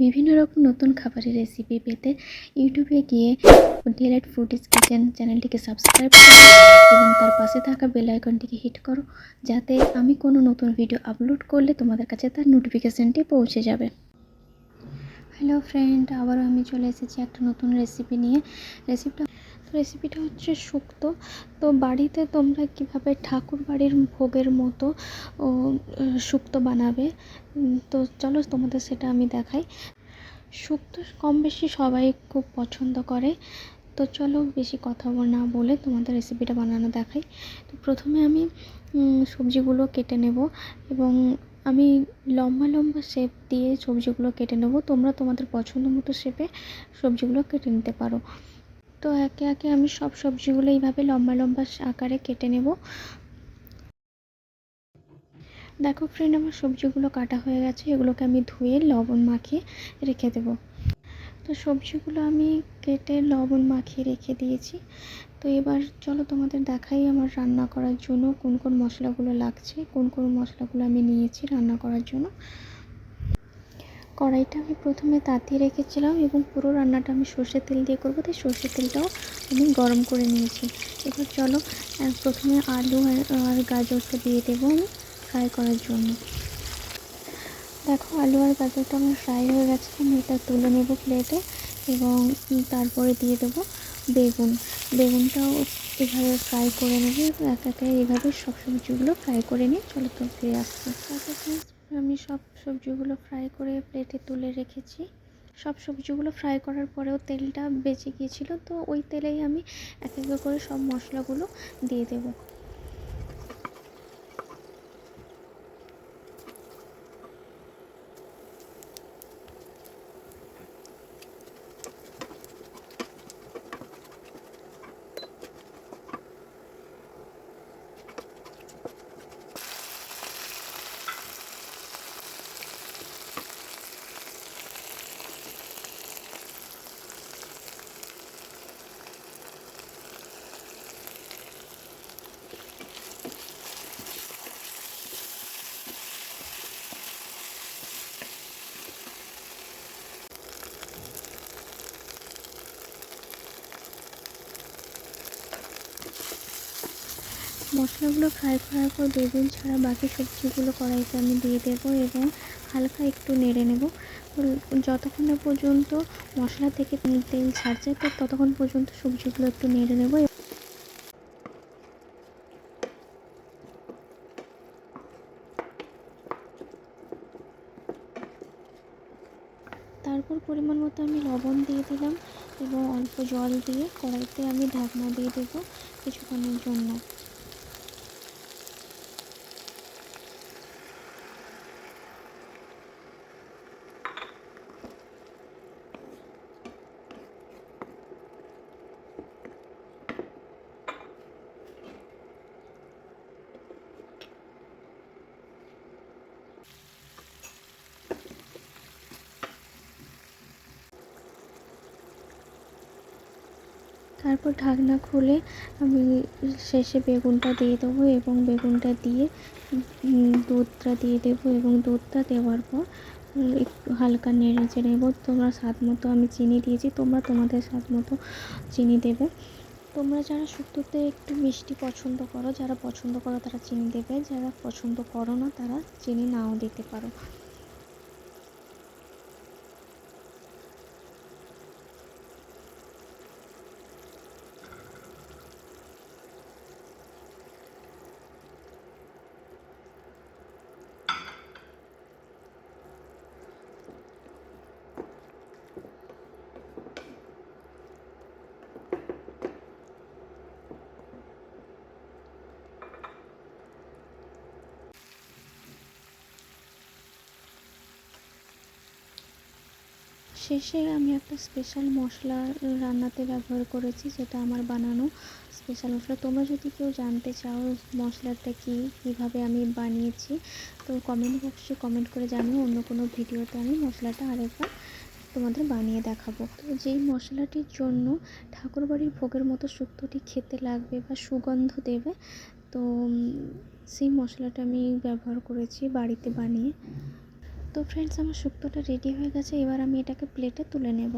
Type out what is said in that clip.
বিভিন্ন রকম নতুন খাবারের রেসিপি পেতে ইউটিউবে গিয়ে ডিলাইট ফুডিজ কিচেন চ্যানেলটিকে সাবস্ক্রাইব করো এবং তার পাশে থাকা বেল আইকনটিকে হিট করো, যাতে আমি কোনো নতুন ভিডিও আপলোড করলে তোমাদের কাছে তার নোটিফিকেশানটি পৌঁছে যাবে। হ্যালো ফ্রেন্ড, আবারও আমি চলে এসেছি একটা নতুন রেসিপি নিয়ে। রেসিপিটা হচ্ছে শুক্তো। তো বাড়িতে তোমরা কিভাবে ঠাকুর বাড়ির ভোগের মতো শুক্তো বানাবে, তো চলো তোমাদের সেটা আমি দেখাই। শুক্তো কম বেশি সবাই খুব পছন্দ করে। তো চলো বেশি কথা না বলে তোমাদের রেসিপিটা বানানো দেখাই। তো প্রথমে আমি সবজিগুলো কেটে নেব এবং আমি লম্বা লম্বা শেপ দিয়ে সবজিগুলো কেটে নেব। তোমরা তোমাদের পছন্দ মতো শেপে সবজিগুলো কেটে নিতে পারো। তো একে একে আমি সব সবজিগুলো এইভাবে লম্বা লম্বা আকারে কেটে নেব। দেখো ফ্রেন্ড, আমার সবজিগুলো কাটা হয়ে গেছে। এগুলোকে আমি ধুয়ে লবণ মাখিয়ে রেখে দেবো। তো সবজিগুলো আমি কেটে লবণ মাখিয়ে রেখে দিয়েছি। তো এবার চলো তোমাদের দেখাই আমার রান্না করার জন্য কোন কোন মশলাগুলো লাগছে, কোন কোন মশলাগুলো আমি নিয়েছি রান্না করার জন্য। কড়াইটা আমি প্রথমে তাতিয়ে রেখেছিলাম এবং পুরো রান্নাটা আমি সর্ষের তেল দিয়ে করবো, তাই সর্ষের তেলটাও আমি গরম করে নিয়েছি। এবার চলো প্রথমে আলু আর গাজরটা দিয়ে দেবো আমি ফ্রাই করার জন্য। দেখো আলু আর গাজরটা আমার ফ্রাই হয়ে গেছে, আমি এটা তুলে নেব প্লেটে এবং তারপরে দিয়ে দেবো বেগুনটাও এভাবে ফ্রাই করে নেব। এক একে এইভাবে সব সবজিগুলো ফ্রাই করে নিয়ে চলো তো ফিরে আসছি। তারপর আমি সব সবজিগুলো ফ্রাই করে প্লেটে তুলে রেখেছি। সব সবজিগুলো ফ্রাই করার পরেও তেলটা বেঁচে গিয়েছিলো, তো ওই তেলেই আমি এক এক করে সব মশলাগুলো দিয়ে দেবো। মশলাগুলো ফ্রাই করার পর বেগুন ছাড়া বাকি সবজিগুলো কড়াইতে আমি দিয়ে দেবো এবং হালকা একটু নেড়ে নেব যতক্ষণ না পর্যন্ত মশলা থেকে তেল ছাড়ছে। তো ততক্ষণ পর্যন্ত সবজিগুলো একটু নেড়ে নেব। তারপর পরিমাণ মতো আমি লবণ দিয়ে দিলাম এবং অল্প জল দিয়ে কড়াইতে আমি ঢাকনা দিয়ে দেবো কিছুক্ষণের জন্য। তারপর ঢাকনা খুলে আমি শেষে বেগুনটা দিয়ে দেবো এবং বেগুনটা দিয়ে দুধটা দিয়ে দেবো এবং দুধটা দেওয়ার পর একটু হালকা নেড়ে চেড়ে নেব। তোমরা স্বাদ মতো আমি চিনি দিয়েছি, তোমরা তোমাদের স্বাদ মতো চিনি দেবে। তোমরা যারা শুক্তোতে একটু মিষ্টি পছন্দ করো, যারা পছন্দ করো তারা চিনি দেবে, যারা পছন্দ করো না তারা চিনি নাও দিতে পারো। শেষে আমি একটা স্পেশাল মশলা রান্নাতে ব্যবহার করেছি, যেটা আমার বানানো স্পেশাল মশলা। তোমরা যদি কেউ জানতে চাও মশলাটা কীভাবে আমি বানিয়েছি, তো কমেন্ট বক্সে কমেন্ট করে জানিও। অন্য কোনো ভিডিওতে আমি মশলাটা আরেকবার তোমাদের বানিয়ে দেখাবো। তো যেই মশলাটির জন্য ঠাকুরবাড়ির ভোগের মতো শুক্তোটি খেতে লাগবে বা সুগন্ধ দেবে, তো সেই মশলাটা আমি ব্যবহার করেছি বাড়িতে বানিয়ে। তো ফ্রেন্ডস, আমার শুক্তোটা রেডি হয়ে গেছে। এবার আমি এটাকে প্লেটে তুলে নেব।